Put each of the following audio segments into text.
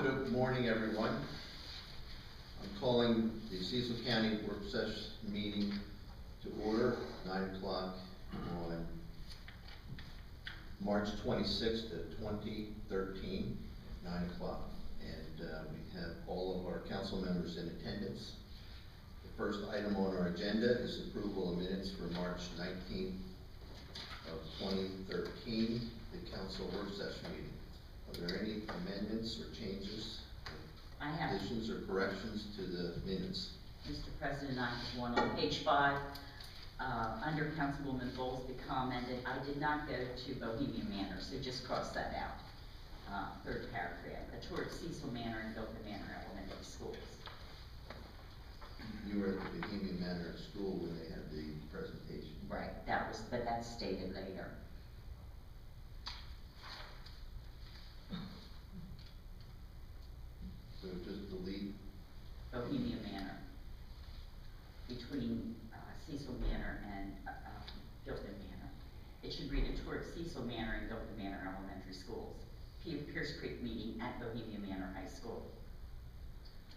Good morning, everyone. I'm calling the Cecil County Work Session meeting to order, 9 o'clock on March 26th of 2013, 9 o'clock. And we have all of our council members in attendance. The first item on our agenda is approval of minutes for March 19th of 2013, the council work session meeting. Are there any amendments or changes, additions or corrections to the minutes? Mr. President, I have one on page 5. Under Councilwoman Bowlesby commented, I did not go to Bohemian Manor, so just cross that out. Third paragraph, a tour of Cecil Manor and Gilpin Manor Elementary Schools. You were at the Bohemian Manor School when they had the presentation. Right, but that's stated later. So just delete Bohemian Manor, between Cecil Manor and Gilpin Manor. It should read a tour of Cecil Manor and Gilpin Manor Elementary Schools, Pierce Creek meeting at Bohemian Manor High School,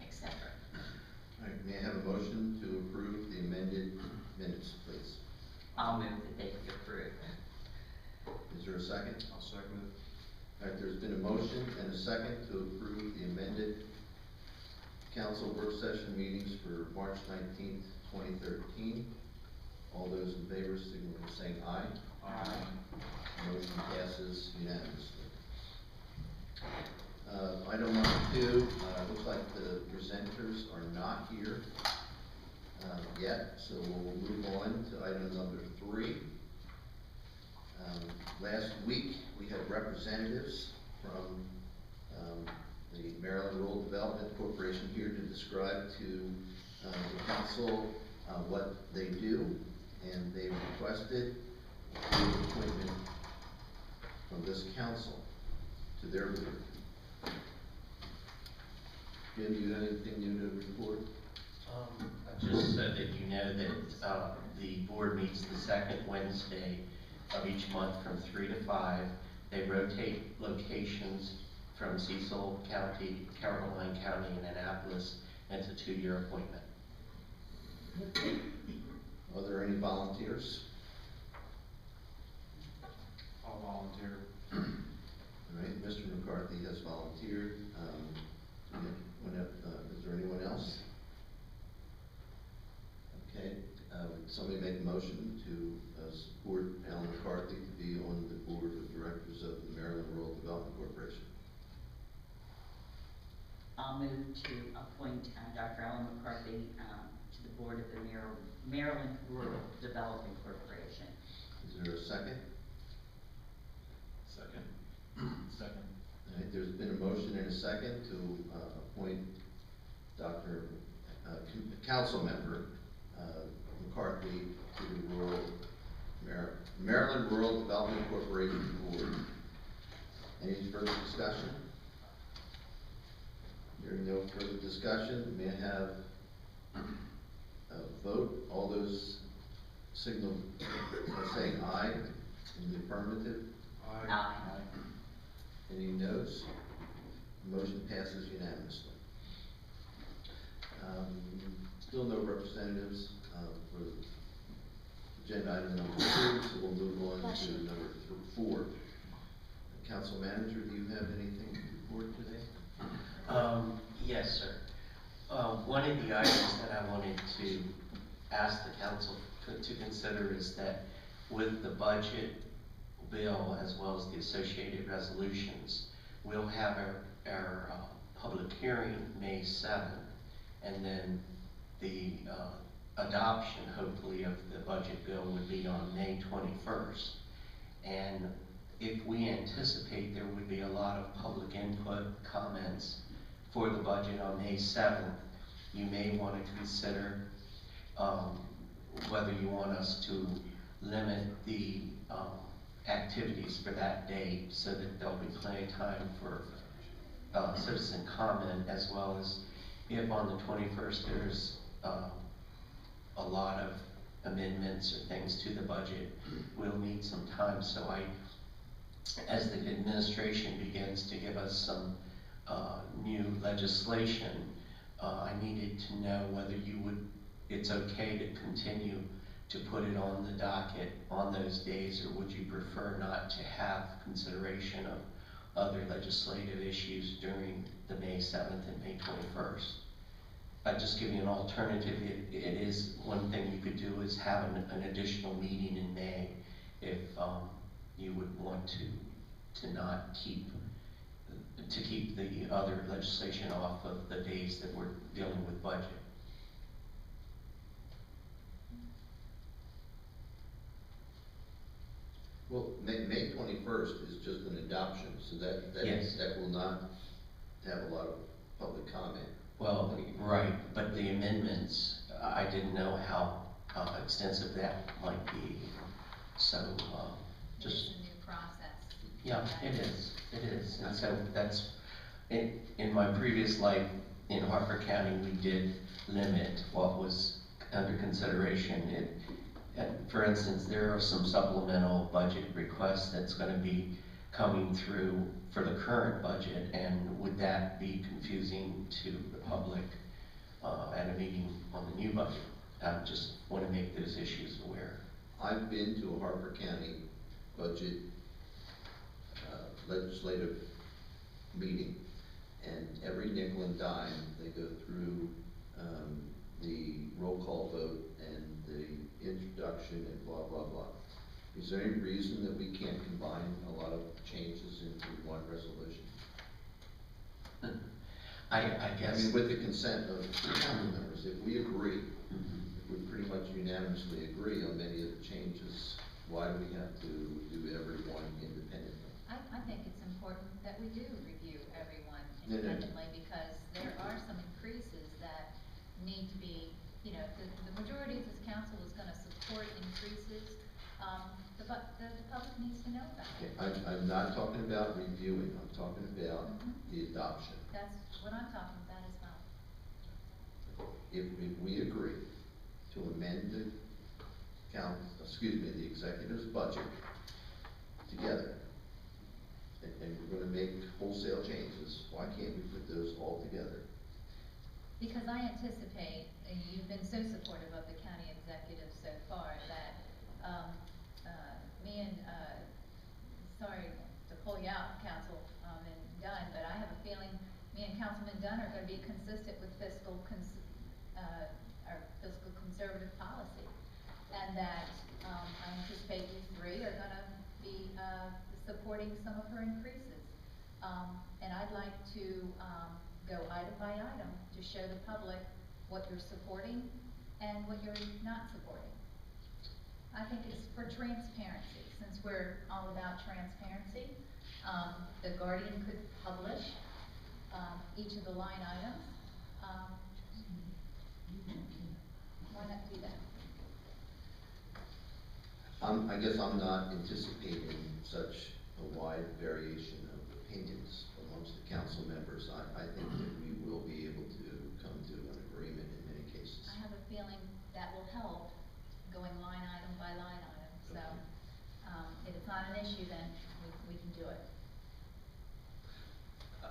etc. All right, may I have a motion to approve the amended minutes, please? I'll move that they be approved. Is there a second? I'll second it. All right, there's been a motion and a second to approve the amended council work session meetings for March 19th, 2013. All those in favor signal by saying aye. Aye. Motion passes unanimously. Item number 2, looks like the presenters are not here yet, so we'll move on to item number 3. Last week we had representatives from the Maryland Rural Development Corporation here to describe to the council what they do, and they requested the appointment from this council to their board. Jim, do you have anything new to report? I just said that you know that the board meets the second Wednesday of each month from 3 to 5. They rotate locations from Cecil County, Caroline County, and Annapolis, and it's a 2-year appointment. Are there any volunteers? I'll volunteer. All right, Mr. McCarthy has volunteered. Is there anyone else? Okay, would somebody make a motion to support Alan McCarthy to be on the board of directors of the Maryland Rural Development Corporation? I'll move to appoint Dr. Alan McCarthy to the board of the Maryland Rural Development Corporation. Is there a second? Second. Second. All right, there's been a motion and a second to appoint Dr. Council Member McCarthy to the Maryland Rural Development Corporation Board. Any further discussion? Hearing no further discussion, may I have a vote? All those signal by saying aye in the affirmative. Aye. Aye. Any noes? Motion passes unanimously. Still no representatives for agenda item number 2, so we'll move on to number 4. Council Manager, do you have anything to report today? Yes, sir. One of the items that I wanted to ask the council to consider is that with the budget bill as well as the associated resolutions, we'll have our public hearing May 7th, and then the adoption, hopefully, of the budget bill would be on May 21st. And if we anticipate there would be a lot of public input comments for the budget on May 7th, you may want to consider whether you want us to limit the activities for that day so that there'll be plenty of time for citizen comment, as well as if on the 21st there's a lot of amendments or things to the budget, we'll need some time. So as the administration begins to give us some new legislation, I needed to know whether it's okay to continue to put it on the docket on those days, or would you prefer not to have consideration of other legislative issues during the May 7th and May 21st? I'd just give you an alternative. It is, one thing you could do is have an additional meeting in May if you would want to not keep the other legislation off of the days that we're dealing with budget. Well, May 21st is just an adoption, so Yes. that will not have a lot of public comment. Well, right, but the amendments, I didn't know how extensive that might be, so just. It's a new process. Yeah, it is, and so that's, in my previous life in Harper County, we did limit what was under consideration. For instance, there are some supplemental budget requests that's gonna be coming through for the current budget, and would that be confusing to the public at a meeting on the new budget? I just wanna make those issues aware. I've been to a Harper County budget legislative meeting, and every nickel and dime, they go through the roll call vote and the introduction and blah, blah, blah. Is there any reason that we can't combine a lot of changes into one resolution? I guess. I mean, with the consent of the council members, if we agree, if we pretty much unanimously agree on many of the changes, why do we have to do every one independently? I think it's important that we do review everyone Yeah. independently, because there are some increases that need to be, you know, the majority of this council is gonna support increases. The public needs to know about Okay, it. I'm not talking about reviewing, I'm talking about the adoption. That's what I'm talking about as well. If we agree to amend the the executive's budget together, and we're gonna make wholesale changes, why can't we put those all together? Because I anticipate, and you've been so supportive of the county executive so far, that, me and, sorry to pull you out, Councilman Dunn, but I have a feeling me and Councilman Dunn are gonna be consistent with our fiscal conservative policy. And that, I anticipate you three are gonna be, supporting some of her increases. And I'd like to, go item by item to show the public what you're supporting and what you're not supporting. I think it's for transparency, since we're all about transparency. The Guardian could publish, each of the line items. Why not do that? I guess I'm not anticipating such a wide variation of opinions amongst the council members. I think that we will be able to come to an agreement in many cases. I have a feeling that will help, going line item by line item, so, if it's not an issue, then we can do it.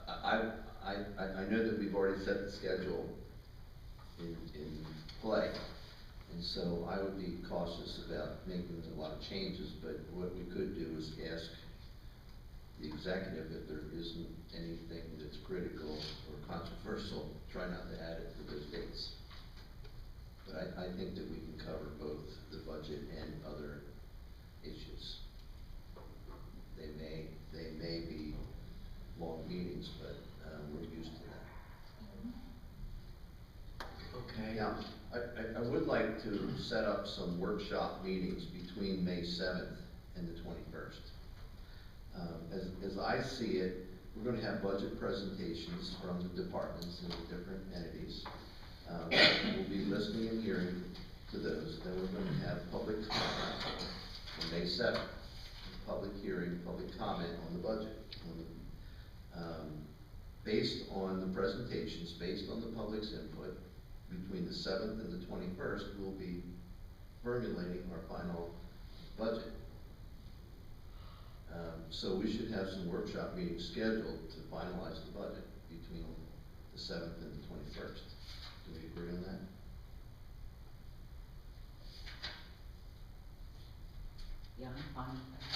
I know that we've already set the schedule in play, and so I would be cautious about making a lot of changes, but what we could do is ask the executive if there isn't anything that's critical or controversial, try not to add it to those dates. But I think that we can cover both the budget and other issues. They may be long meetings, but we're used to that. Okay. Now, I would like to set up some workshop meetings between May 7th and the 21st. As I see it, we're gonna have budget presentations from the departments and the different entities. We'll be listening and hearing to those. Then we're gonna have public comment on May 7th. Public hearing, public comment on the budget. Based on the presentations, based on the public's input, between the 7th and the 21st, we'll be formulating our final budget. So we should have some workshop meetings scheduled to finalize the budget. between the 7th and the 21st. Do we agree on that? Yeah, I'm fine with that.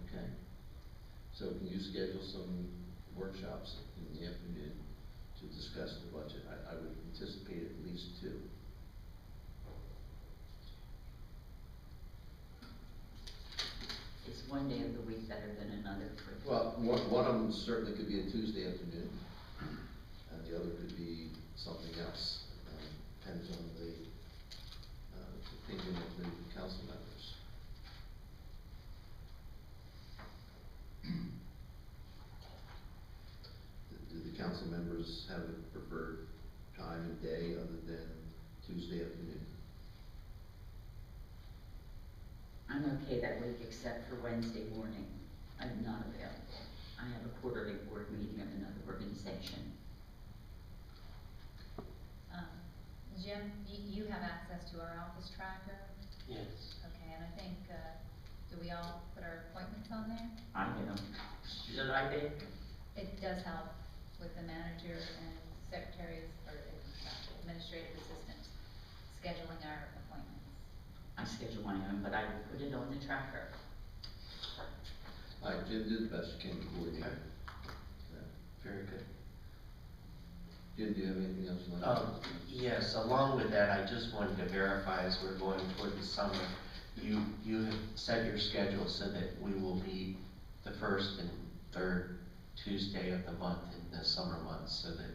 Okay. So can you schedule some workshops in the afternoon to discuss the budget? I would anticipate at least 2. Is one day of the week better than another for you? Well, one of them certainly could be a Tuesday afternoon, and the other could be something else. Depends on the opinion of the council members. Do the council members have a preferred time and day other than Tuesday afternoon? I'm okay that week except for Wednesday morning. I'm not available. I have a quarterly board meeting of another organization. Jim, you have access to our office tracker, Yes. okay, and I think, do we all put our appointments on there? I know. Should I be? It does help with the manager and secretaries or administrative assistants scheduling our appointments. I schedule my own, but I would put it on the tracker. All right, Jim, do the best you can to coordinate. Okay. Very good. Jim, do you have anything else you want to? Yes, along with that, I just wanted to verify as we're going toward the summer, you have set your schedule so that we will be the first and third Tuesday of the month in the summer months, so that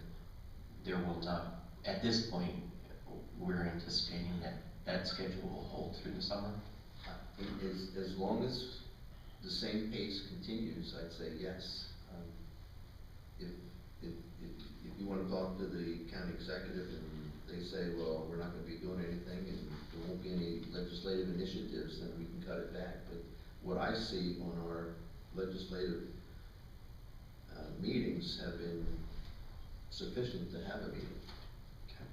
there will not, at this point, we're anticipating that that schedule will hold through the summer? As long as the same pace continues, I'd say yes. If you want to talk to the county executive and they say, well, we're not going to be doing anything and there won't be any legislative initiatives, then we can cut it back. But what I see on our legislative meetings have been sufficient to have a meeting. Okay.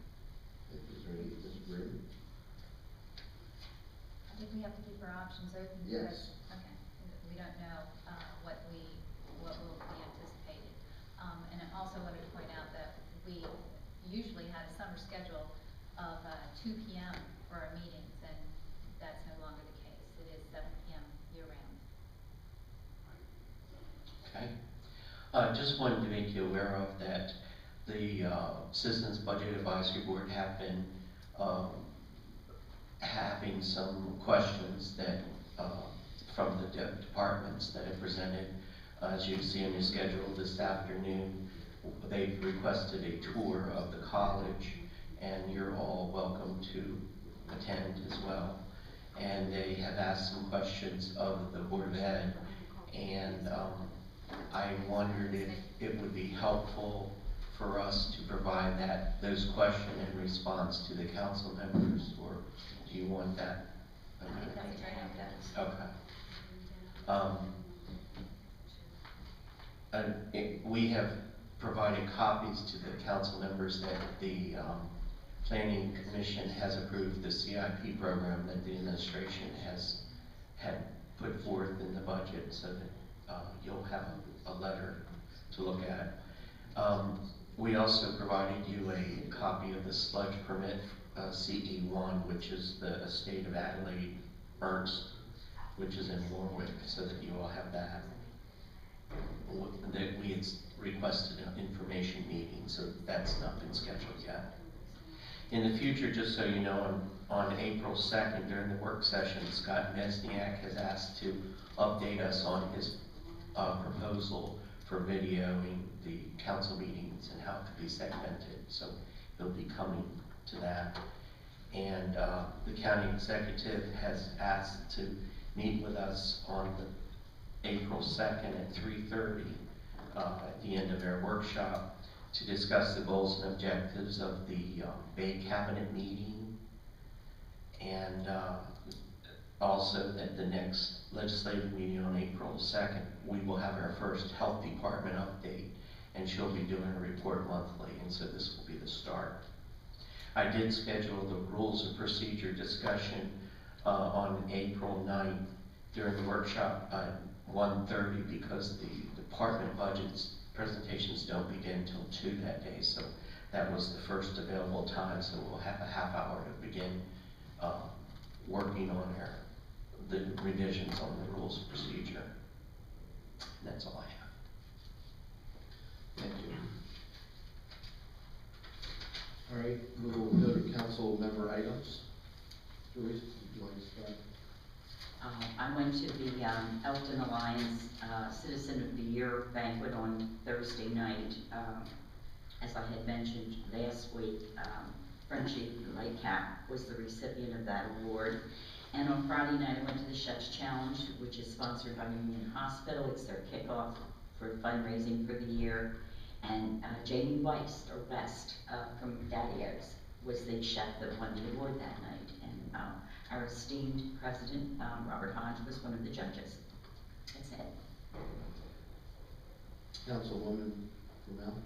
Is there any disagreement? I think we have to keep our options open. Yes. Because, okay, we don't know, what will be anticipated. And I also wanted to point out that we usually had a summer schedule of, 2 p.m. for our meetings, and that's no longer the case. It is 7 p.m. year-round. Okay. Just wanted to make you aware of that the Citizens Budget Advisory Board have been having some questions that from the departments that have presented. As you see in your schedule this afternoon, they've requested a tour of the college, and you're all welcome to attend as well. And they have asked some questions of the Board of Ed, and I wondered if it would be helpful for us to provide those questions in response to the council members, or do you want that? I think that's a great idea. Okay. We have provided copies to the council members that the Planning Commission has approved the CIP program that the administration had put forth in the budget, so that you'll have a letter to look at. We also provided you a copy of the sludge permit, CE1, which is the estate of Adelaide Ernst, which is in Warwick, so that you all have that. That we had requested an information meeting, so that's not been scheduled yet. In the future, just so you know, on April 2nd during the work session, Scott Mesniak has asked to update us on his proposal for videoing the council meetings and how it could be segmented. So he'll be coming to that. And the county executive has asked to meet with us on April 2nd at 3:30 at the end of our workshop to discuss the goals and objectives of the Bay Cabinet meeting, and also at the next legislative meeting on April 2nd, we will have our first health department update, and she'll be doing a report monthly, and so this will be the start. I did schedule the rules of procedure discussion on April 9th during the workshop at 1:30 because the department budgets, presentations don't begin till 2 that day, so that was the first available time, so we'll have a half hour to begin working on the revisions on the rules of procedure. And that's all I have. Thank you. All right, we'll go to council member items. Joyce, would you like to start? I went to the Elton Alliance Citizen of the Year banquet on Thursday night. As I had mentioned last week, Frenchie Lightcap was the recipient of that award. And on Friday night, I went to the Chef's Challenge, which is sponsored by Union Hospital. It's their kickoff for fundraising for the year. And Jamie Weiss, or West, from Daddy-O's, was the chef that won the award that night. And our esteemed president, Robert Hodge, was one of the judges. That's it. Councilwoman Brunel?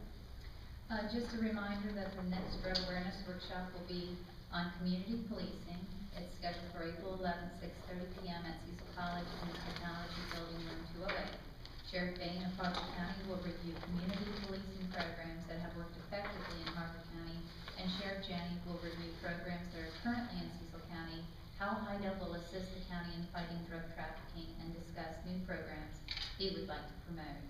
Just a reminder that the next drug awareness workshop will be on community policing. It's scheduled for April 11th, 6:30 p.m. at Cecil College in the Technology Building, room 208. Sheriff Bain of Harford County will review community policing programs that have worked effectively in Harford County, and Sheriff Janney will review programs that are currently in Cecil County, how HIDA will assist the county in fighting drug trafficking, and discuss new programs he would like to promote.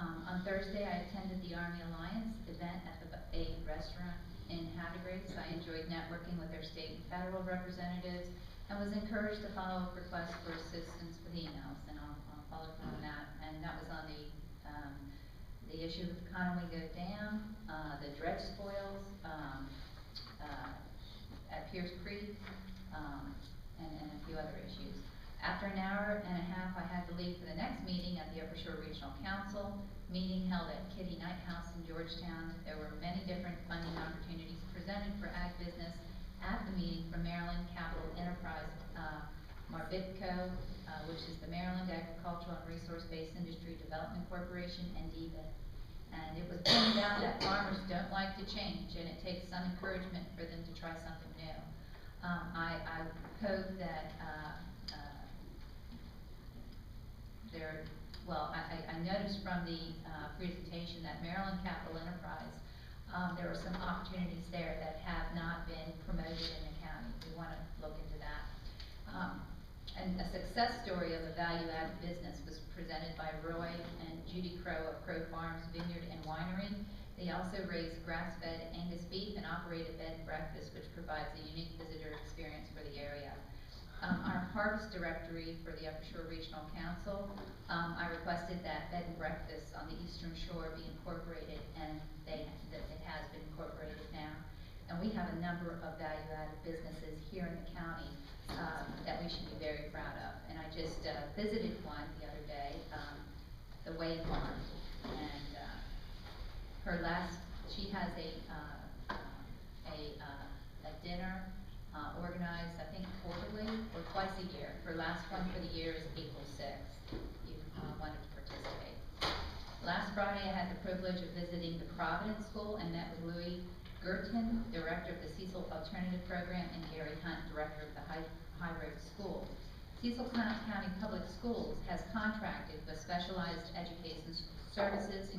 On Thursday, I attended the Army Alliance event at a restaurant in Havertide. I enjoyed networking with their state and federal representatives and was encouraged to follow up requests for assistance with emails, and I'll follow up on that. And that was on the issue of the Conowingo Dam, the dredge spoils at Pierce Creek, and a few other issues. After an hour and a half, I had to leave for the next meeting at the Upper Shore Regional Council, meeting held at Kitty Knight House in Georgetown. There were many different funding opportunities presented for ag business at the meeting from Maryland Capital Enterprise, Marbitco, which is the Maryland Agricultural and Resource-Based Industry Development Corporation, and DBIT. And it was pointed out that farmers don't like to change, and it takes some encouragement for them to try something new. I hope that I noticed from the presentation that Maryland Capital Enterprise, there are some opportunities there that have not been promoted in the county. We want to look into that. And a success story of a value-added business was presented by Roy and Judy Crow of Crow Farms Vineyard and Winery. They also raise grass-fed Angus beef and operate a bed and breakfast, which provides a unique visitor experience for the area. Our harvest directory for the Upper Shore Regional Council, I requested that bed and breakfast on the Eastern Shore be incorporated, and it has been incorporated now. And we have a number of value-added businesses here in the county that we should be very proud of. And I just visited one the other day, the Way Farm, and she has a dinner organized, I think, quarterly or twice a year. Her last one for the year is April 6th, if you wanted to participate. Last Friday, I had the privilege of visiting the Providence School and met with Louis Gerton, Director of the Cecil Alternative Program, and Gary Hunt, Director of the High Road School. Cecil County Public Schools has contracted with Specialized Education Services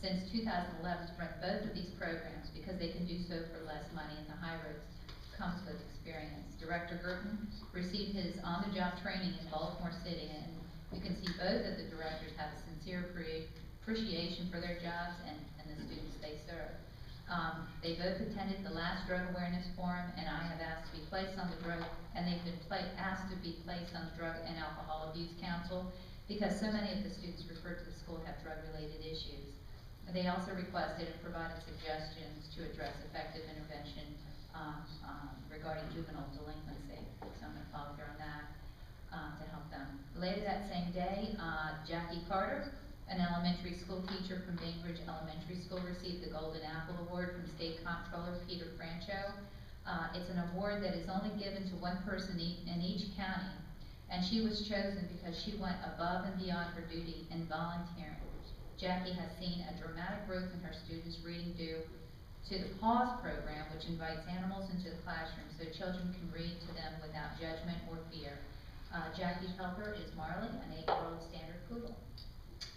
since 2011 to run both of these programs because they can do so for less money, and the High Road comes with experience. Director Gerton received his on-the-job training in Baltimore City, and you can see both of the directors have a sincere appreciation for their jobs and the students they serve. They both attended the last drug awareness forum, and I have asked to be placed on the drug, and they've been asked to be placed on the Drug and Alcohol Abuse Council because so many of the students referred to the school have drug-related issues. They also requested and provided suggestions to address effective intervention regarding juvenile delinquency. So I'm going to follow through on that to help them. Later that same day, Jackie Carter, an elementary school teacher from Bainbridge Elementary School, received the Golden Apple Award from State Comptroller Peter Francho. It's an award that is only given to one person in each county, and she was chosen because she went above and beyond her duty in volunteering. Jackie has seen a dramatic growth in her students' reading due to the PAWS program, which invites animals into the classroom so children can read to them without judgment or fear. Jackie's helper is Marley, an 8-year-old standard poodle.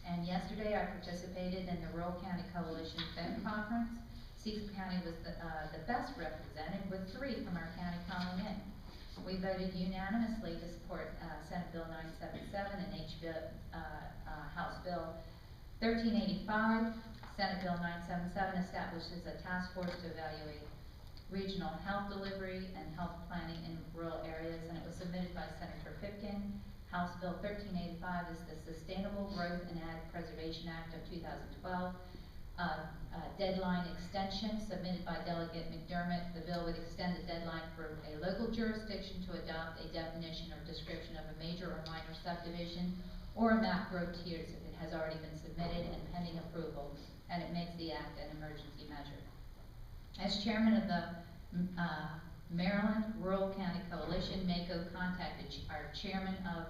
And yesterday I participated in the Rural County Coalition Phone Conference. Cecil County was the best represented with 3 from our county calling in. We voted unanimously to support Senate Bill 977 and House Bill 1385. Senate Bill 977 establishes a task force to evaluate regional health delivery and health planning in rural areas, and it was submitted by Senator Pipkin. House Bill 1385 is the Sustainable Growth and Ag Preservation Act of 2012. Deadline extension submitted by Delegate McDermott. The bill would extend the deadline for a local jurisdiction to adopt a definition or description of a major or minor subdivision or a map growth tiers if it has already been submitted and pending approval, and it makes the act an emergency measure. As chairman of the Maryland Rural County Coalition, MACO contacted our chairman of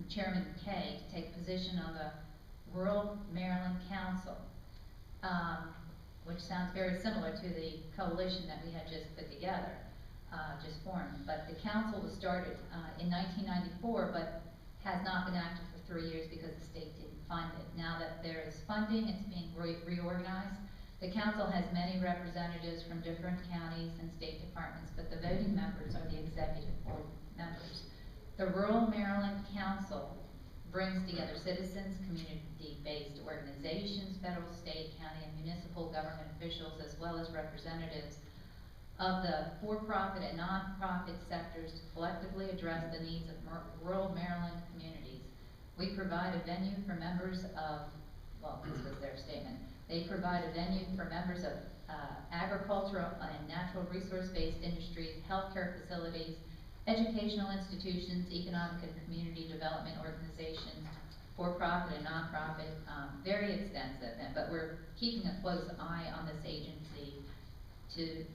Chairman Kay to take position on the Rural Maryland Council, which sounds very similar to the coalition that we had just put together, just formed. But the council was started in 1994, but has not been active for 3 years because the state didn't fund it. Now that there is funding, it's being reorganized. The council has many representatives from different counties and state departments, but the voting members are the executive board members. The Rural Maryland Council brings together citizens, community-based organizations, federal, state, county, and municipal government officials, as well as representatives of the for-profit and non-profit sectors to collectively address the needs of rural Maryland communities. We provide a venue for members of, well, this was their statement, they provide a venue for members of agricultural and natural resource-based industries, healthcare facilities, educational institutions, economic and community development organizations, for-profit and non-profit, very extensive, but we're keeping a close eye on this agency to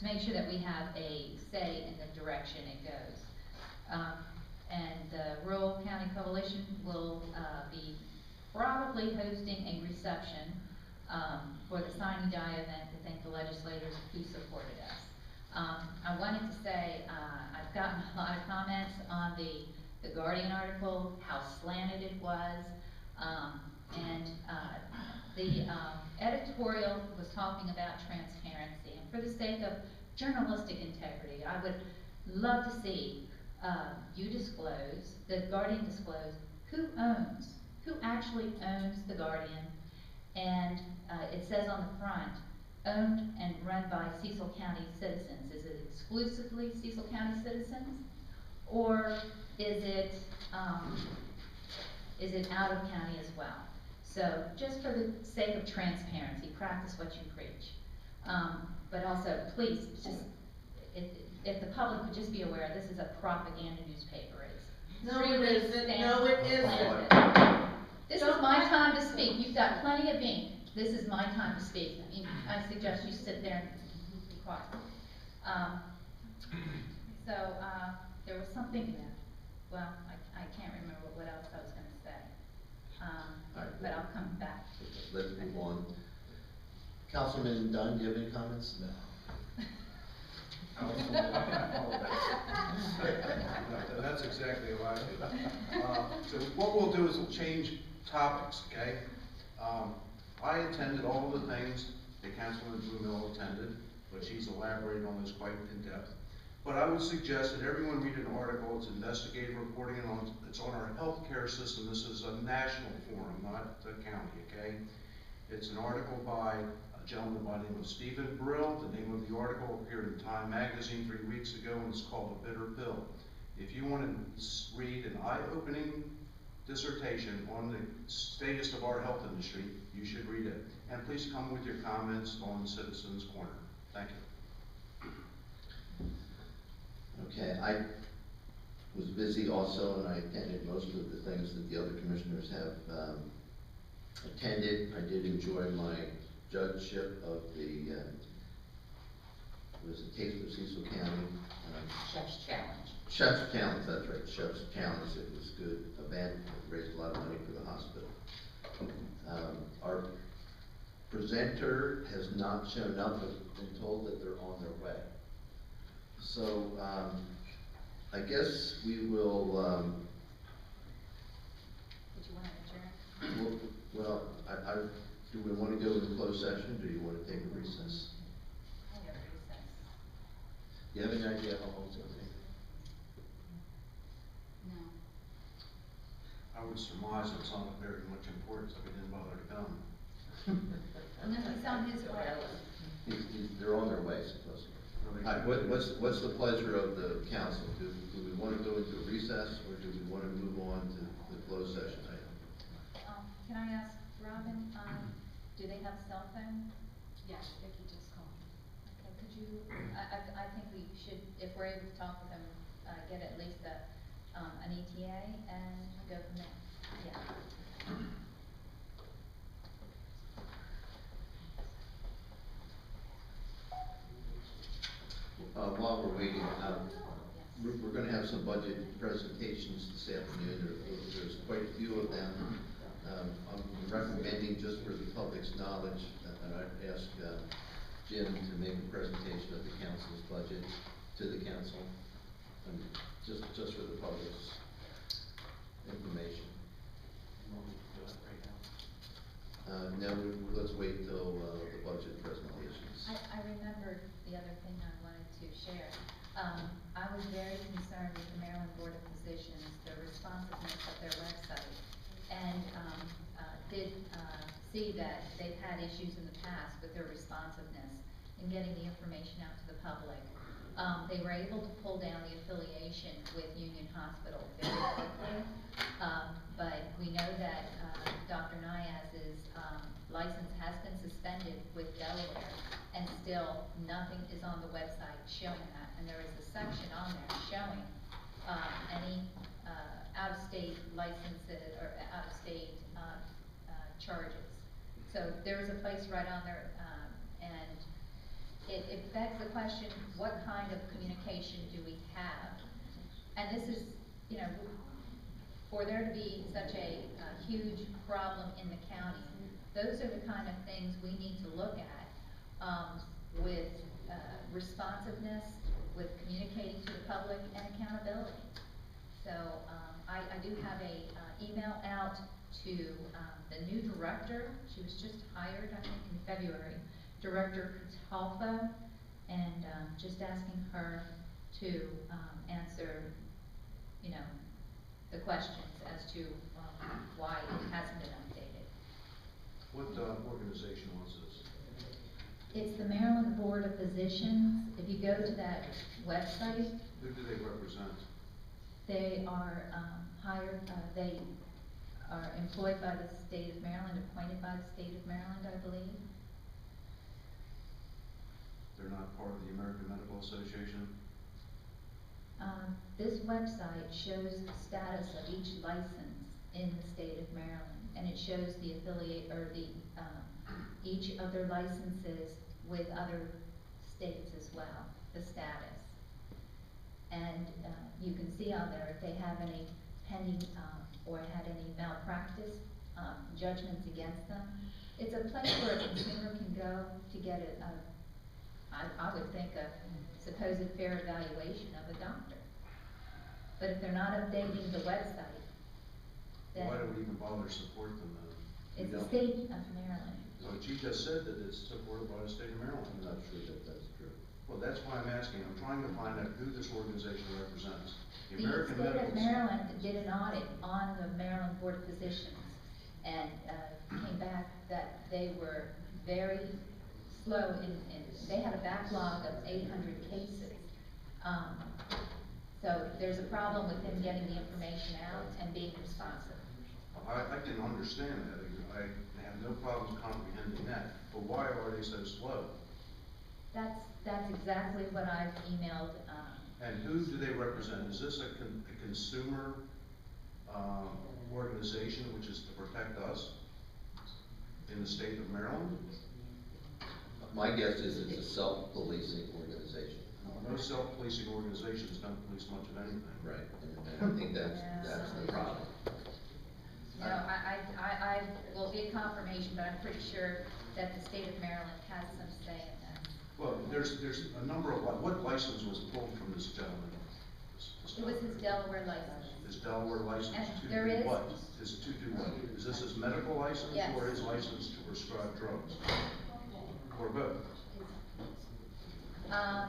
make sure that we have a say in the direction it goes. And the Rural County Coalition will be probably hosting a reception for the Sine Die event to thank the legislators who supported us. I wanted to say, I've gotten a lot of comments on the Guardian article, how slanted it was, and the editorial was talking about transparency. And for the sake of journalistic integrity, I would love to see you disclose, the Guardian disclose, who actually owns the Guardian, and it says on the front, owned and run by Cecil County citizens. Is it exclusively Cecil County citizens, or is it out of county as well? So just for the sake of transparency, practice what you preach. But also, please, just if the public would just be aware, this is a propaganda newspaper. It's No, it isn't. No, it isn't. planted. This is my time to speak. You've got plenty of ink. This is my time to speak. I suggest you sit there and be quiet. There was something, well, I can't remember what else I was gonna say. But I'll come back. Let's move on. Councilman Dunn, do you have any comments? No. That's exactly what I do. So what we'll do is we'll change topics, okay? I attended all of the things that Councilman Blumel attended, but she's elaborated on this quite in depth. But I would suggest that everyone read an article. It's investigative reporting, and it's on our healthcare system. This is a national forum, not the county, okay? It's an article by a gentleman by the name of Stephen Brill. The name of the article appeared in Time magazine 3 weeks ago, and it's called A Bitter Pill. If you want to read an eye-opening dissertation on the status of our health industry, you should read it. And please come with your comments on Citizens Corner. Thank you. Okay, I was busy also, and I attended most of the things that the other commissioners have attended. I did enjoy my judgeship of the, was it Taste of Cecil County? Chef's Challenge. Chef's Challenge, that's right, Chef's Challenge. It was a good event, it raised a lot of money for the hospital. Our presenter has not shown up, but been told that they're on their way. So, I guess we will do we want to go into closed session, do you want to take a recess? I have recess. Do you have any idea how long it's going to take? No. I would surmise it's not of very much importance if he didn't bother to come. No, he's on his way. They're on their way, supposedly. No, they All right, shouldn't. what's the pleasure of the council? Do we want to go into a recess, or do we want to move on to the closed session item? Can I ask Robin, do they have cell phone? Yes, Vicky just called. Okay, could you, I think we should, if we're able to talk with them, get at least an ETA and go from there. Yeah. While we're waiting, we're gonna have some budget presentations this afternoon. There's quite a few of them. I'm recommending, just for the public's knowledge, that I'd ask Jim to make a presentation of the council's budget to the council, and just for the public's information. No, let's wait till the budget presentations. I remembered the other thing I wanted to share. I was very concerned with the Maryland Board of Physicians, the responsiveness of their website, and did see that they've had issues in the past with their responsiveness in getting the information out to the public. They were able to pull down the affiliation with Union Hospital very quickly, but we know that Dr. Niaz's license has been suspended with Delaware, and still nothing is on the website showing that. And there is a section on there showing any out-of-state licenses or out-of-state charges. So there is a place right on there, and it begs the question, what kind of communication do we have? And this is, you know, for there to be such a huge problem in the county, those are the kind of things we need to look at with responsiveness, with communicating to the public, and accountability. So I do have a email out to the new director. She was just hired, I think, in February, Director Catalfa, and just asking her to answer, you know, the questions as to why it hasn't been updated. What organization was this? It's the Maryland Board of Physicians. If you go to that website, Who do they represent? they are hired, they are employed by the state of Maryland, appointed by the state of Maryland, I believe. They're not part of the American Medical Association? This website shows the status of each license in the state of Maryland, and it shows the affiliate, or the, each of their licenses with other states as well, the status. And you can see on there if they have any pending, or had any malpractice judgments against them. It's a place where a consumer can go to get I would think, a supposed fair evaluation of a doctor. But if they're not updating the website, then Why do we even bother to support them then? it's the state of Maryland. But you just said that it's supported by the state of Maryland. I'm not sure that that's true. Well, that's why I'm asking. I'm trying to find out who this organization represents. The state of Maryland did an audit on the Maryland Board of Physicians, and came back that they were very slow in they had a backlog of 800 cases. So there's a problem with them getting the information out and being responsive. I can understand that. I have no problems comprehending that. But why are they so slow? That's exactly what I've emailed. And who do they represent? Is this a consumer organization which is to protect us in the state of Maryland? My guess is it's a self-policing organization. No self-policing organizations don't police much of anything. Right, and I think that's the problem. No, I will get confirmation, but I'm pretty sure that the state of Maryland has some say in that. Well, there's a number of, what license was pulled from this gentleman? It was his Delaware license. His Delaware license And to there do is- what? Is to do what? Is Is this his medical license Yes. or his license to prescribe drugs? Or both? I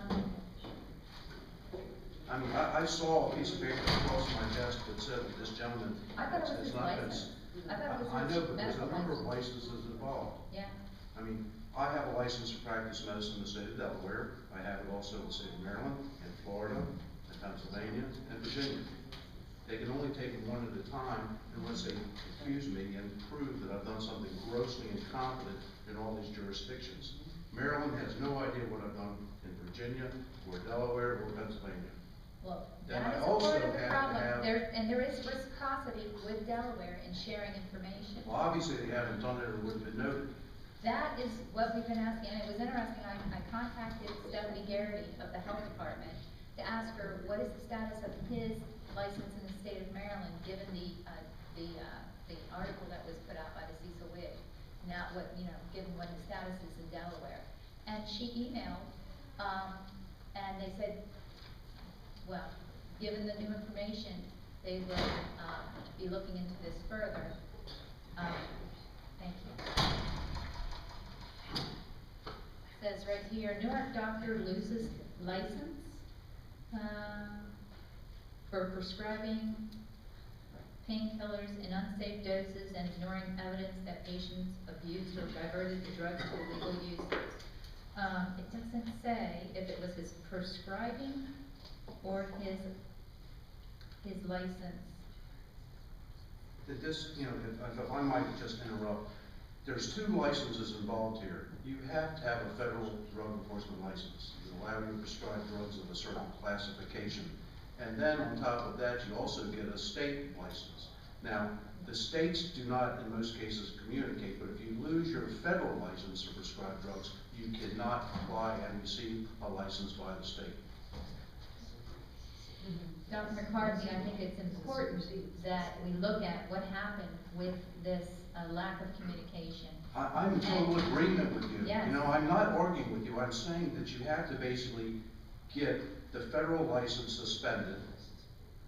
mean, I saw a piece of paper across my desk that said that this gentleman I thought it was has his not been. license. I thought it was I his know, but there's a medical number of license. licenses involved. Yeah, I mean, I have a license to practice medicine in the state of Delaware. I have it also in the state of Maryland, and Florida, and Pennsylvania, and Virginia. They can only take them one at a time unless they accuse me and prove that I've done something grossly incompetent in all these jurisdictions. Maryland has no idea what I've done in Virginia, or Delaware, or Pennsylvania. well, Then that I is a also part of the have to problem. have- There is reciprocity with Delaware in sharing information. Well, obviously, they haven't done it or it would have been noted. That is what we've been asking, and it was interesting, I contacted Stephanie Garrity of the health department to ask her, what is the status of his license in the state of Maryland, given the article that was put out by the Cecil Whig, not what, given what his status is in Delaware. And she emailed, and they said, well, given the new information, they will, be looking into this further. Thank you. Says right here, Newark doctor loses license, for prescribing painkillers in unsafe doses and ignoring evidence that patients abused or diverted the drugs to illegal uses. It doesn't say if it was his prescribing or his license. That this, if I might just interrupt, there's two licenses involved here. You have to have a federal drug enforcement license that allow you to prescribe drugs of a certain classification. And then on top of that, you also get a state license. Now, the states do not, in most cases, communicate, but if you lose your federal license to prescribe drugs, you cannot apply and receive a license by the state. Dr. McCarthy, I think it's important that we look at what happened with this lack of communication. I'm in total agreement with you. Yes. I'm not arguing with you. I'm saying that you have to basically get the federal license suspended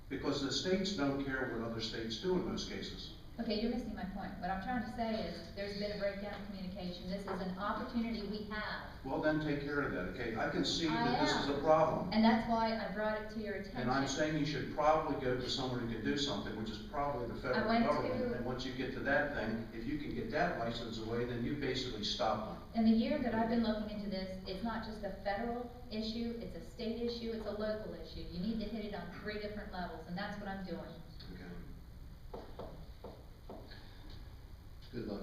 because the states don't care what other states do in most cases. Okay, you're missing my point. What I'm trying to say is, there's been a breakdown in communication. This is an opportunity we have. Well, then take care of that, okay? I can see I that this is am. a problem. And that's why I brought it to your attention. And I'm saying you should probably go to someone who can do something, which is probably the federal went government. to- And once you get to that thing, if you can get that license away, then you basically stop them. In the year that I've been looking into this, it's not just a federal issue, it's a state issue, it's a local issue. You need to hit it on 3 different levels, and that's what I'm doing. Okay. Good luck.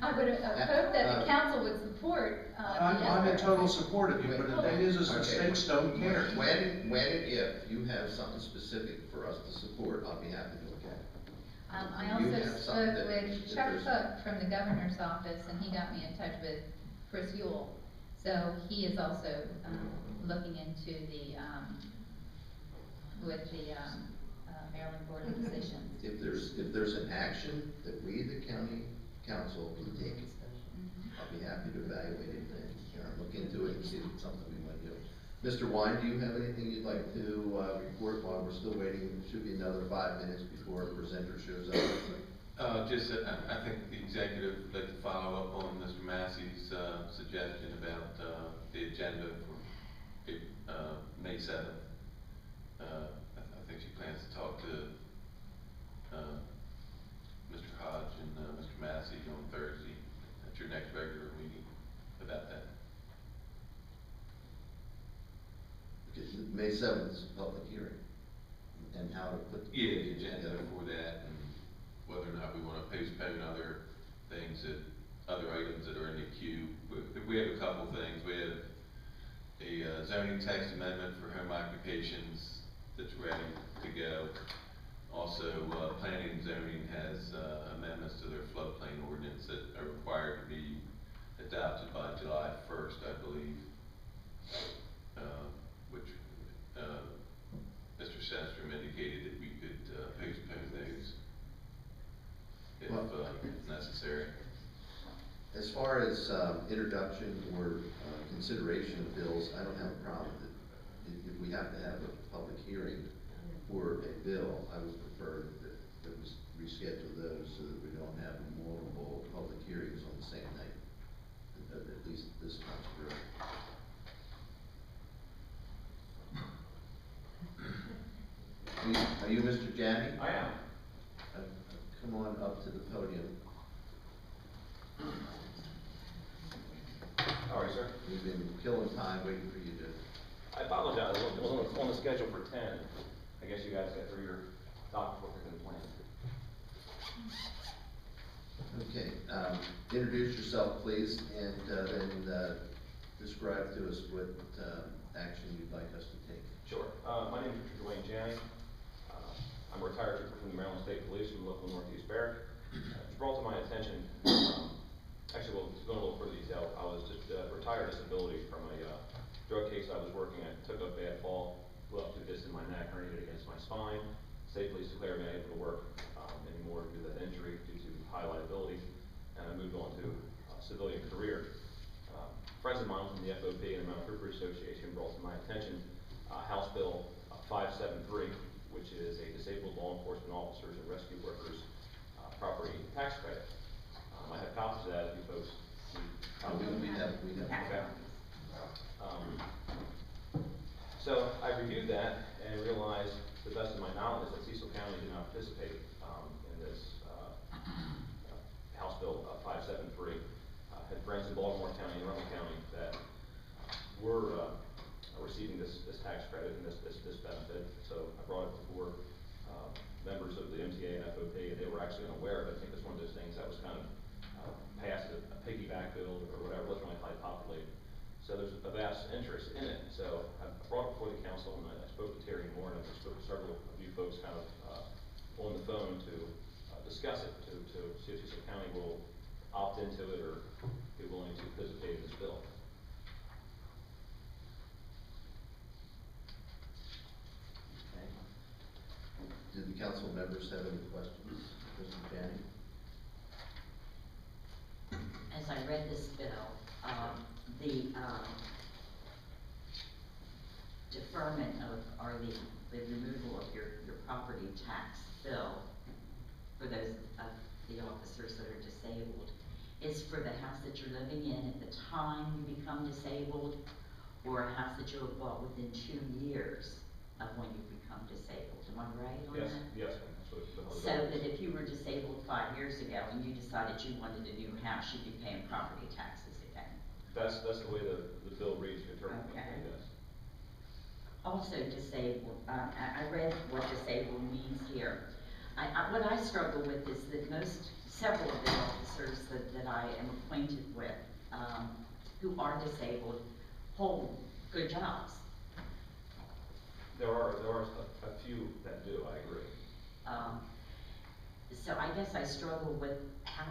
I would have hoped that the council would support, the I'm in effort. total support of you, but the thing is the Okay. states don't care. When and if you have something specific for us to support, I'll be happy to look at it. I You also have something spoke that- with if Chuck there's- Cook from the governor's office, and he got me in touch with Chris Yule. So he is also, looking into the, with the, Maryland Board of Physicians. If there's an action that we, the county council, can take, I'll be happy to evaluate it and look into it and see if it's something we want to do. Mr. Wine, do you have anything you'd like to report while we're still waiting? It should be another 5 minutes before our presenter shows up. Just, I think the executive would like to follow up on Mr. Massey's suggestion about the agenda for May 7th. I think she plans to talk to Mr. Hodge and Mr. Massey on Thursday at your next regular meeting about that. Because May 7th is a public hearing, and how to put. Yeah, the agenda for that, and whether or not we wanna postpone other things other items that are in the queue. We have a couple things. We have a zoning text amendment for home occupations that's ready to go. Also, planning and zoning has amendments to their floodplain ordinance that are required to be adopted by July 1st, I believe. Which Mr. Sandstrom indicated that we could postpone those if necessary. As far as introduction or consideration of bills, I don't have a problem with it. If we have to have a public hearing for a bill, I would prefer that it was rescheduled have multiple public hearings on the same night, at least this much through. Are you Mr. Janney? I am. Come on up to the podium. All right, sir. We've been killing time waiting for you to. I apologize, it was on the schedule for 10. I guess you guys got through your doc before we can plan. Okay, introduce yourself, please, and then describe to us what action you'd like us to take. Sure. My name is Richard Dwayne Janney. I'm a retired trooper from the Maryland State Police from local Northeast Barrack. It's brought to my attention, actually, well, to go in a little further detail, I was just retired disability from a drug case I was working at. Took a bad fall, blew up to disc in my neck, herniated against my spine. State police declared me unable to work anymore due to that injury, due to high liability, and I moved on to a civilian career. Friends of mine from the FOP and the Mountain Trooper Association brought to my attention House Bill 573, which is a disabled law enforcement officers and rescue workers property tax credit. I have copies of that if you folks need. We have. Okay. So I reviewed that and realized, to the best of my knowledge, that Cecil County did not participate in this House Bill 573. Had friends in Baltimore County and Russell County that were receiving this tax credit and this benefit. So I brought it before members of the MTA and FOP, and they were actually unaware of it. I think it's one of those things that was kind of passed a piggyback bill or whatever, it wasn't really highly populated. So there's a vast interest in it. So I brought it before the council, and I spoke to Terry Moore, and I spoke to several of you folks kind of on the phone to discuss it, to see if Cecil County will opt into it or be willing to participate in this bill. Okay. Did the council members have any questions, Mr. Janney? As I read this bill, the deferment of, or the removal of your property tax bill for those of the officers that are disabled is for the house that you're living in at the time you become disabled, or a house that you have bought within 2 years of when you become disabled. Am I right on Yes, that? yes, ma'am. That's what the whole So bill that is. if you were disabled 5 years ago and you decided you wanted a new house, you'd be paying property taxes again. That's the way the bill reads, your term, Okay. yes. Also disabled, I read what disabled means here. What I struggle with is that several of the officers that I am acquainted with, who are disabled, hold good jobs. There are a few that do, I agree. So I guess I struggle with how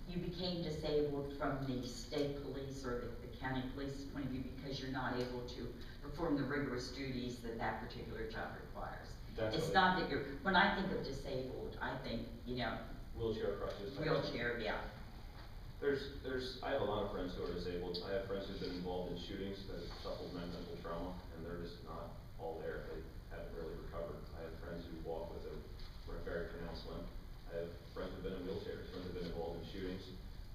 you became disabled from the state police or the county police point of view because you're not able to perform the rigorous duties that particular job requires. It's not that when I think of disabled, I think, Wheelchair crutches. wheelchair, yeah. I have a lot of friends who are disabled. I have friends who've been involved in shootings that have suffered mental trauma, and they're just not all there. They haven't really recovered. I have friends who walk with a very pronounced limp. I have friends who've been in wheelchairs, friends who've been involved in shootings,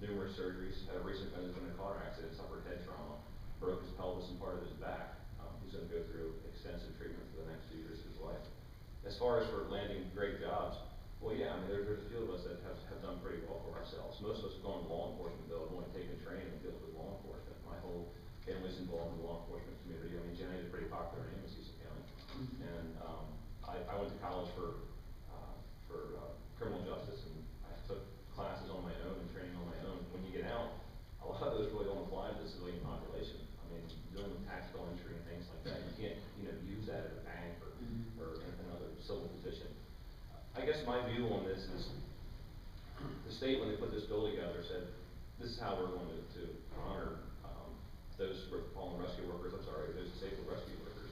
numerous surgeries. I have a recent friend who's been in a car accident, suffered head trauma, broke his pelvis and part of his back. He's going to go through extensive treatment for the next few years of his life. As far as for landing great jobs, well, yeah, I mean, there's a few of us that have done pretty well for ourselves. Most of us have gone to law enforcement, though, have only taken training and dealt with law enforcement. My whole family's involved in the law enforcement community. I mean, Jenny is a pretty popular name in Cecil County. And I went to college for criminal justice, and I took classes on my own and training on my own. When you get out, a lot of those really don't apply to the civilian population. I mean, dealing with tax bill entry and things like that, you can't, use that at a bank or in another civil position. I guess my view on this is, the state, when they put this bill together, said, this is how we're going to honor those fallen rescue workers, those disabled rescue workers.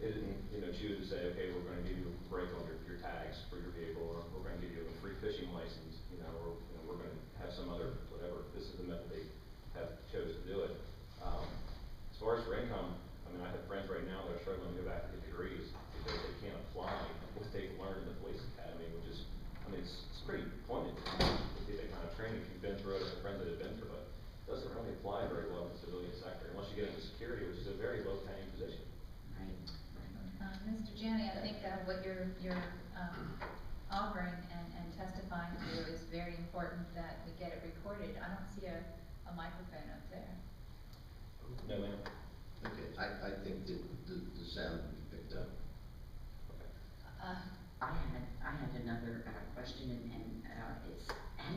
They didn't, choose to say, okay, we're going to give you a break on your tags for your vehicle, or we're going to give you a free fishing license, or we're going to have some other, whatever. This is the method they have chose to do it. As far as for income, I mean, I have friends right now that are struggling to go back and get degrees because they can't apply what they've learned in the police academy, which is, I mean, it's pretty poignant. security, which is a very low paying position. Right. Mr. Janney, I think, what you're, offering and testifying to is very important that we get it recorded. I don't see a microphone up there. No, ma'am. Okay, I think that the sound will be picked up. I had another question, and it's,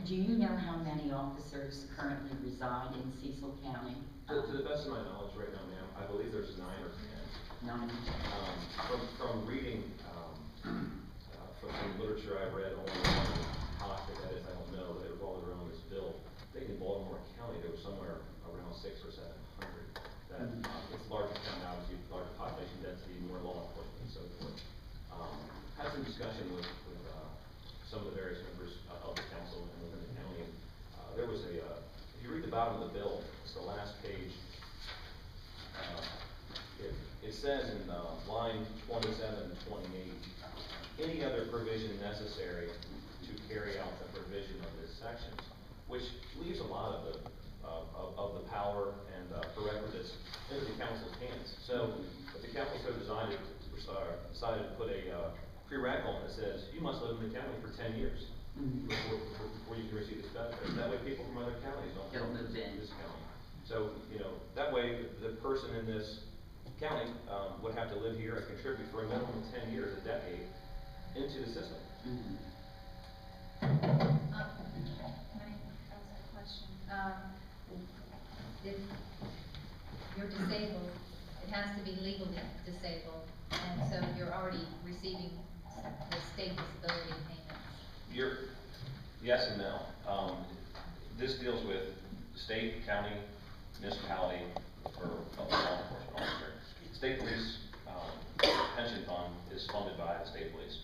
do you know how many officers currently reside in Cecil County? To the best of my knowledge right now, ma'am, I believe there's 9 or 10. 9. From reading, from some literature I've read, only one topic that is, I don't know, that revolved around this bill. I think in Baltimore County, there was somewhere around 600 or 700. That, it's larger county, obviously, larger population density, more law enforcement and so forth. Had some discussion with some of the various members of the council and within the county. There was a, if you read the bottom of the bill, it's the last page. It says in line 27 and 28, any other provision necessary to carry out the provision of this section, which leaves a lot of the power and prerequisites into the council's hands. So if the council so decided to put a prereq on that says you must live in the county for 10 years before you can receive this benefit. That way people from other counties don't move in this county. So, that way the person in this county would have to live here and contribute for a minimum of 10 years, a decade, into the system. Can I ask a question? If you're disabled, it has to be legally disabled, and so you're already receiving the state disability payments. Yes and no. This deals with state, county, municipality, or a law enforcement officer. State police pension fund is funded by the state police.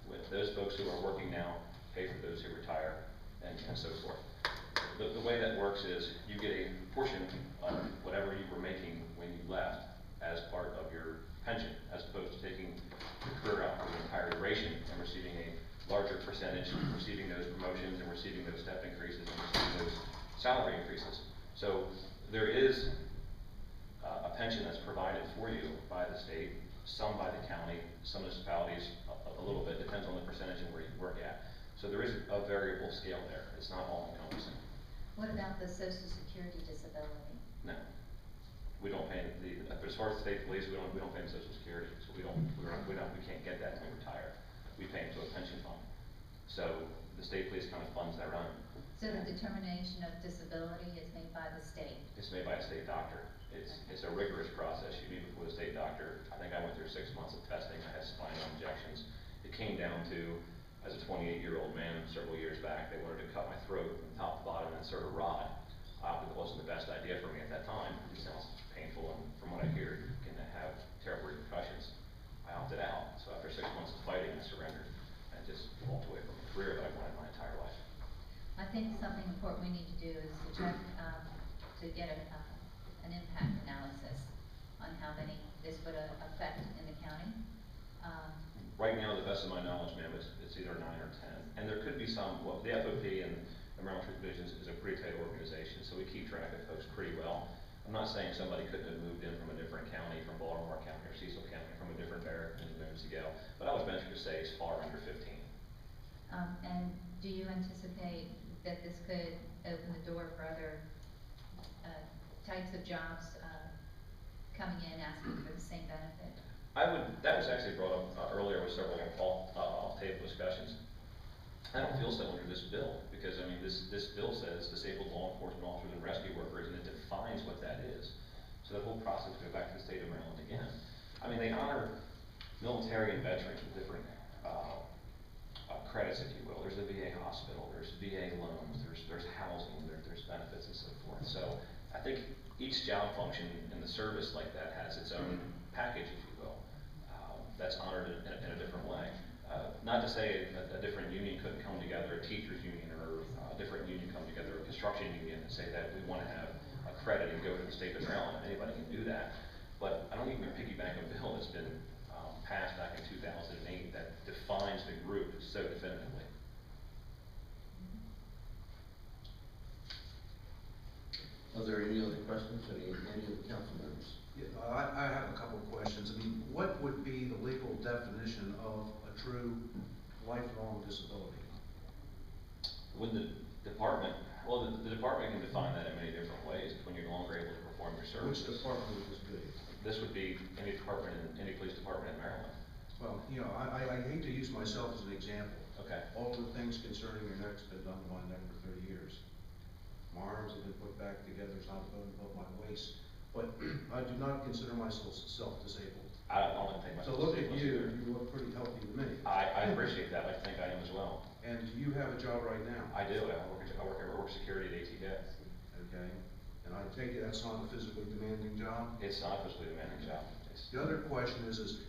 With those folks who are working now, pay for those who retire, and so forth. The way that works is you get a portion of whatever you were making when you left as part of your pension, as opposed to taking your career out for the entire duration and receiving a larger percentage, receiving those promotions and receiving those step increases and receiving those salary increases. So there is a pension that's provided for you by the state, some by the county, some municipalities a little bit, depends on the percentage and where you work at. So there is a variable scale there. It's not all encompassing. What about the Social Security disability? No. We don't pay as far as the state police, we don't pay Social Security, so we can't get that when we retire. We pay into a pension fund. So the state police kind of funds their own. So the determination of disability is made by the state? It's made by a state doctor. It's a rigorous process. You meet before the state doctor. I think I went through 6 months of testing. I had spinal injections. It came down to, as a 28-year-old man several years back, they wanted to cut my throat from top to bottom and insert a rod. It wasn't the best idea for me at that time. It sounds painful, and from what I hear, you can have terrible repercussions. I opted out. So after 6 months of fighting, I surrendered and just walked away from a career that I wanted my entire life. I think something important we need to do is to check, to get an impact analysis on how many this would affect in the county. Right now, the best of my knowledge, ma'am, it's either 9 or 10. And there could be some, well, the FOP and the Maryland Troop Division is a pretty tight organization, so we keep track of folks pretty well. I'm not saying somebody couldn't have moved in from a different county, from Baltimore County or Cecil County, from a different barrack many moons ago, but I would venture to say it's far under 15. And do you anticipate that this could open the door for other types of jobs coming in asking for the same benefit? That was actually brought up earlier with several off-table discussions. I don't feel so under this bill, because I mean, this bill says disabled law enforcement officers and rescue workers, and it defines what that is. So the whole process goes back to the state of Maryland again. I mean, they honor military and veterans with different credits, if you will. There's the VA hospital, there's VA loans, there's housing, there's benefits and so forth. So I think each job function in the service like that has its own package, if you will, that's honored in a different way. Not to say a different union couldn't come together, a teachers union or a different union come together, a construction union, and say that we want to have a credit and go to the state of Maryland. Anybody can do that. But I don't even piggyback a bill that's been passed back in 2008 that defines the group so definitively. Are there any other questions, any of the council members? Yeah, I have a couple of questions. I mean, what would be the legal definition of a true lifelong disability? When the department, well, the department can define that in many different ways, when you're no longer able to perform your Which services. department would this be? This would be any department, any police department in Maryland. Well, you know, I hate to use myself as an example. Okay. All the things concerning your neck's been done to my neck for 30 years. My arms have been put back together, it's not a bone above my waist. But I do not consider myself self-disabled. I don't think So myself. look at you, you look pretty healthy to me. I appreciate that, I think I am as well. And you have a job right now. I do, I work security at ATK. Okay, and I take it that's not a physically demanding job? It's not a physically demanding job. The other question is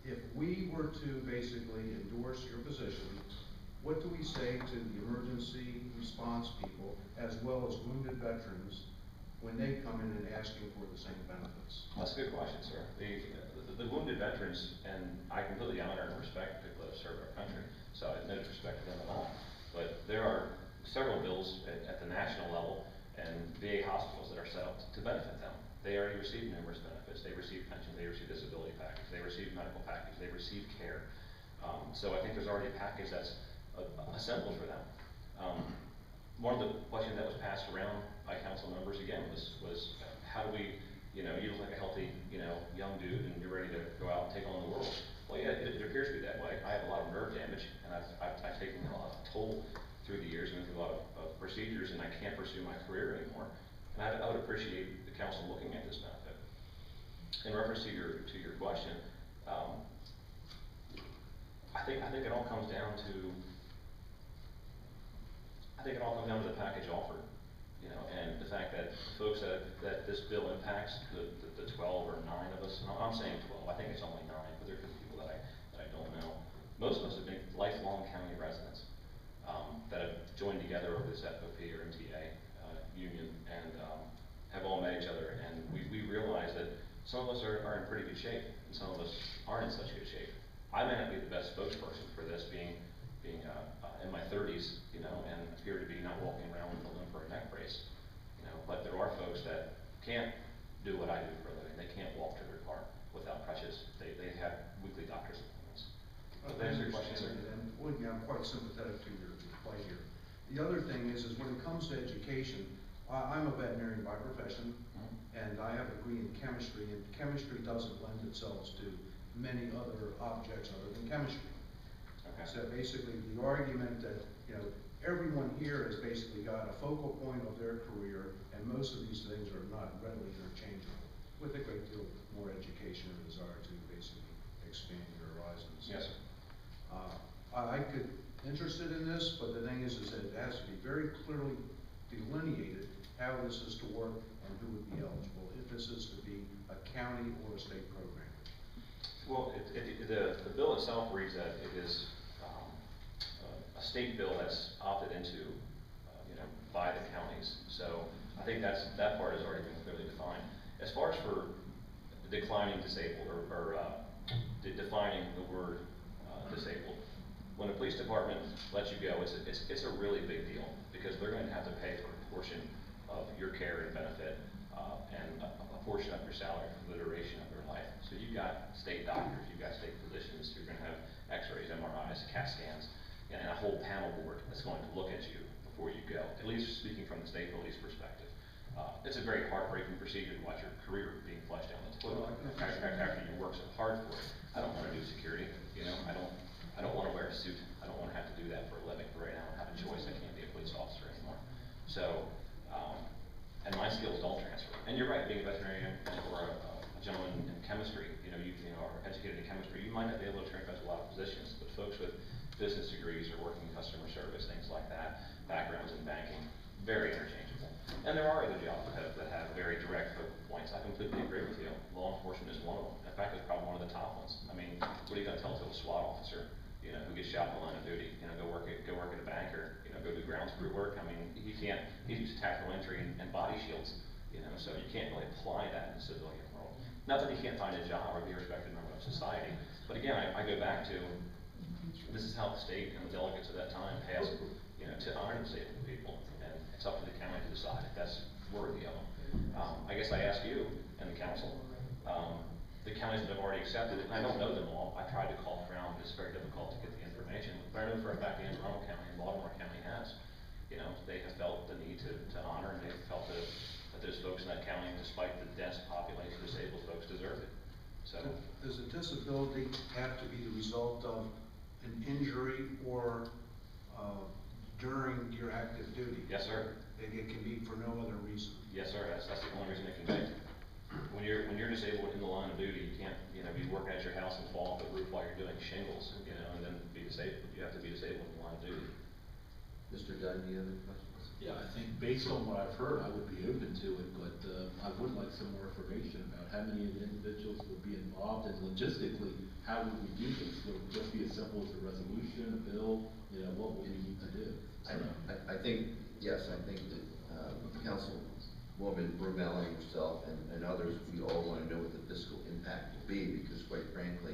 if we were to basically endorse your position, what do we say to the emergency response people as well as wounded veterans when they come in and asking for the same benefits? That's a good question, sir. The wounded veterans, and I completely honor and respect people that have served our country, so I have no disrespect to them at all. But there are several bills at the national level and VA hospitals that are set up to benefit them. They already receive numerous benefits. They receive pension, they receive disability package, they receive medical package, they receive care. So I think there's already a package that's assembled for them. One of the questions that was passed around by council members again was how do we, you look like a healthy, young dude and you're ready to go out and take on the world. Well, yeah, it appears to be that way. I have a lot of nerve damage and I've taken a lot of toll through the years and through a lot of procedures, and I can't pursue my career anymore. And I would appreciate the council looking at this benefit. In reference to your question, I think it all comes down to the package offered, and the fact that folks that this bill impacts, the 12 or 9 of us, and I'm saying 12, I think it's only 9, but there could be people that I don't know. Most of us have been lifelong county residents that have joined together over this FOP or MTA union and have all met each other, and we realize that some of us are in pretty good shape, and some of us aren't in such good shape. I may not be the best spokesperson for this, being in my 30s, and appear to be not walking around with a limp or a neck brace, but there are folks that can't do what I do for a living. They can't walk to their car without crutches. They have weekly doctor's appointments. But that's your question, sir. And believe me, I'm quite sympathetic to your plight here. The other thing is when it comes to education, I'm a veterinarian by profession, and I have a degree in chemistry, and chemistry doesn't lend itself to many other objects other than chemistry. Okay. So basically, the argument that, everyone here has basically got a focal point of their career, and most of these things are not readily interchangeable, with a great deal more education or desire to basically expand your horizons. Yes, sir. I could interested in this, but the thing is that it has to be very clearly delineated how this is to work and who would be eligible, if this is to be a county or a state program. Well, the bill itself reads that it is a state bill that's opted into, by the counties. So I think that part has already been clearly defined. As far as for declining disabled or defining the word disabled, when the police department lets you go, it's a really big deal because they're going to have to pay for a portion of your care and benefit and a portion of your salary for the duration of their life. So you've got state doctors, you've got state physicians who are going to have x-rays, MRIs, CAT scans, and a whole panel board that's going to look at you before you go, at least speaking from the state police perspective. It's a very heartbreaking procedure to watch your career being flushed down the toilet after you work so hard for it. I don't want to do security, I don't want to wear a suit. I don't want to have to do that for a living. Right now I don't have a choice. I can't be a police officer anymore. So, and my skills don't transfer. And you're right, being a veterinarian or a gentleman in chemistry, you are educated in chemistry, you might not be able to transfer to a lot of positions, but folks with business degrees or working in customer service, things like that, backgrounds in banking, very interchangeable. And there are other jobs that have very direct focal points. I completely agree with you. Law enforcement is one of them. In fact, it's probably one of the top ones. I mean, what are you going to tell to a SWAT officer, who gets shot in the line of duty, go work at a bank or, go do grounds crew work? I mean, he's used to tactical entry and body shields, so you can't really apply that in the civilian world. Not that he can't find a job or be a respected member of society, but again, I go back to, this is how the state and the delegates at that time passed, to honor disabled people, and it's up to the county to decide if that's worthy of them. I guess I ask you and the council, The counties that have already accepted it, and I don't know them all, I tried to call around, it's very difficult to get the information, but I know for a fact Anne Arundel County and Baltimore County has. You know, they have felt the need to honor, and they've felt that those folks in that county, despite the dense population of disabled folks, deserve it. So, Does a disability have to be the result of an injury or during your active duty? yes, sir. It can be for no other reason. Yes, sir, that's the only reason it can be. When you're disabled in the line of duty, you can't, you know, be working at your house and fall off the roof while you're doing shingles, you know, and then be disabled. You have to be disabled in the line of duty. Mr. Dunn, any other questions? Yeah, I think based on what I've heard, I would be open to it, but I would like some more information about how many of the individuals would be involved, and logistically, how would we do this? Would it just be as simple as a resolution, a bill, you know, what would we need to do? I think, yes, I think that, Councilwoman Brumell and yourself and others, we all want to know what the fiscal impact will be, because quite frankly,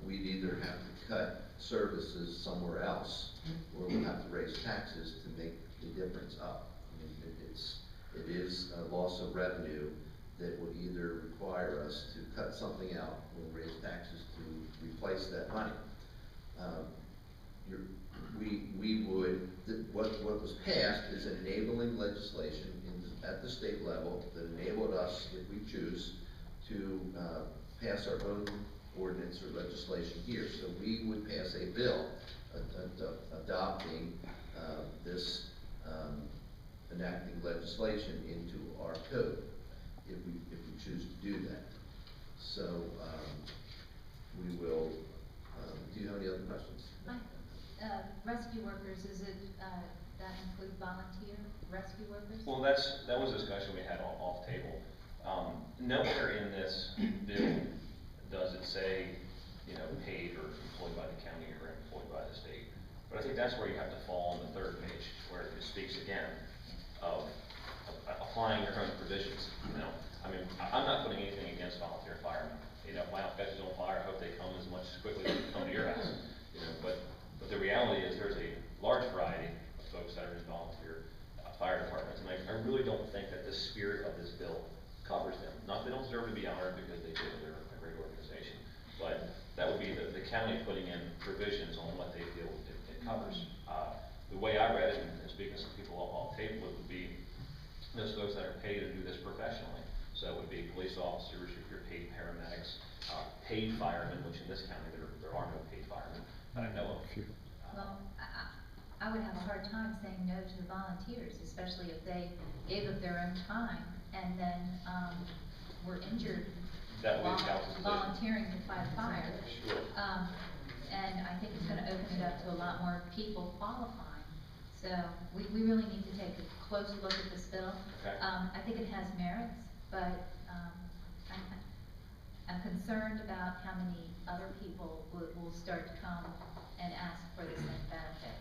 we'd either have to cut services somewhere else, or we'll have to raise taxes to make the difference up. I mean, it is a loss of revenue that would either require us to cut something out or raise taxes to replace that money. What was passed is an enabling legislation at the state level that enabled us, if we choose, to pass our own ordinance or legislation here. So we would pass a bill adopting this enacting legislation into our code, if we choose to do that. So we will, do you have any other questions? Rescue workers, is it, that include volunteer rescue workers? Well, that was a discussion we had off table. Nowhere in this bill does it say, you know, paid or employed by the county or employed by the state. But I think that's where you have to fall on the third page, where it speaks again of applying your own provisions, you know. I mean, I'm not putting anything against volunteer firemen. You know, if my house catches on fire, I hope they come as much as quickly as they come to your house. You know, but the reality is there's a large variety of folks that are in volunteer fire departments, and I really don't think that the spirit of this bill covers them. Not that they don't deserve to be honored, because they do, they're a great organization, but that would be the county putting in provisions on what they feel it covers. The way I read it, and speaking to some people off table, it would be those folks that are paid to do this professionally. So it would be police officers, your paid paramedics, paid firemen, which in this county there are no paid firemen that I know of. Well, I would have a hard time saying no to the volunteers, especially if they gave up their own time and then, were injured That would be while the council's decision. volunteering to fight a fire. Sure. And I think it's gonna open it up to a lot more people qualifying. So we really need to take a close look at this bill. Okay. I think it has merits, but, I'm concerned about how many other people will start to come and ask for the same benefit.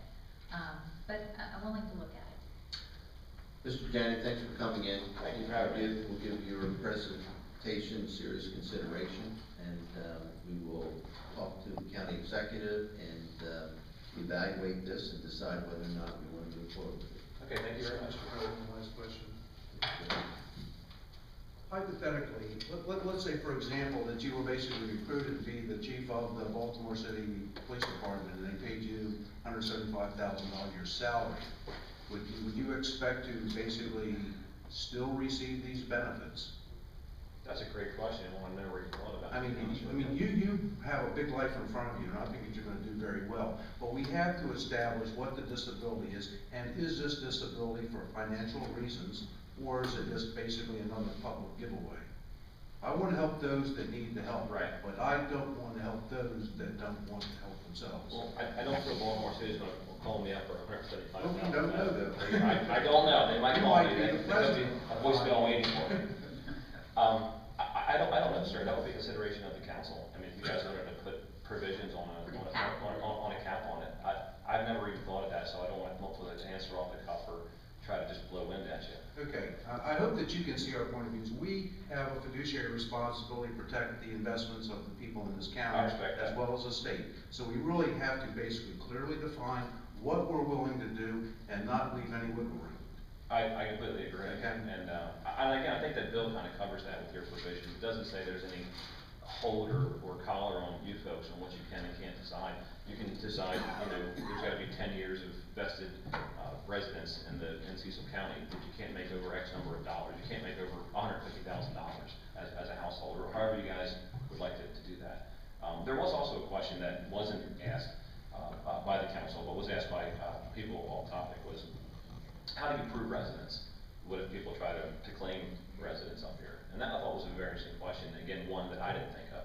But I'm willing to look at it. Mr. Gannon, thanks for coming in. Thank you for having me. We'll give your presentation serious consideration, and we will talk to the county executive and evaluate this and decide whether or not we want to move forward with it. Okay, thank you very much. One last question. Hypothetically, let's say, for example, that you were basically recruited to be the chief of the Baltimore City Police Department, and they paid you $175,000 your salary. Would you expect to basically still receive these benefits? That's a great question, and one I never even thought about. I mean, you have a big life in front of you, and I think that you're gonna do very well. But we have to establish what the disability is, and is this disability for financial reasons, or is it just basically another public giveaway? I wanna help those that need the help. Right. But I don't wanna help those that don't want to help themselves. Well, I don't feel Baltimore City's gonna call me up for $175,000. Well, you don't know that. I don't know, they might You call might me, be they the could be president. a voicemail waiting for me. I don't know, sir, that would be consideration of the council. I mean, if you guys wanted to put provisions on a cap on it, I've never even thought of that, so I don't want to answer off the cuff or try to just blow wind at you. Okay, I hope that you can see our point of views. We have a fiduciary responsibility to protect the investments of the people in this county, I respect that. as well as the state. So we really have to basically clearly define what we're willing to do and not leave any wiggle room. I completely agree. Okay. And again, I think that bill kind of covers that with your provisions. It doesn't say there's any hold or collar on you folks on what you can and can't decide. You can decide, you know, there's gotta be 10 years of vested residence in Cecil County, but you can't make over X number of dollars. You can't make over $150,000 as a household, or however you guys would like to do that. There was also a question that wasn't asked by the council, but was asked by people off topic, was how do you prove residence? What if people try to claim residence up here? And that I thought was a very interesting question, again, one that I didn't think of.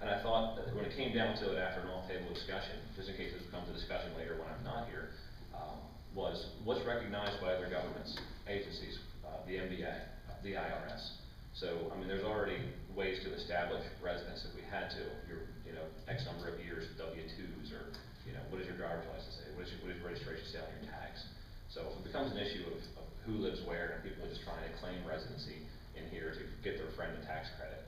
And I thought that when it came down to it after an off-table discussion, just in case this becomes a discussion later when I'm not here, was what's recognized by other governments, agencies, the MBA, the IRS. So, I mean, there's already ways to establish residence if we had to. Your, you know, X number of years W-2s, or, you know, what does your driver's license say? What does your registration say on your tags? So if it becomes an issue of who lives where, and people are just trying to claim residency in here to get their friend a tax credit,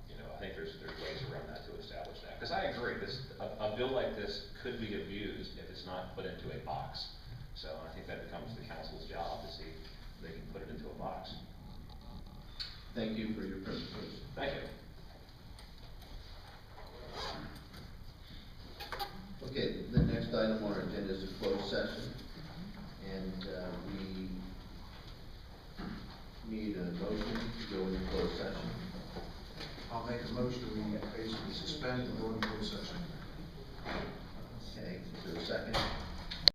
you know, I think there's ways around that to establish that. Because I agree, a bill like this could be abused if it's not put into a box. So I think that becomes the council's job to see if they can put it into a box. Thank you for your presentation. Thank you. Okay, the next item on our agenda is a closed session, and we need a motion to go into closed session. I'll make a motion, we basically suspend and go into closed session. Okay, is there a second?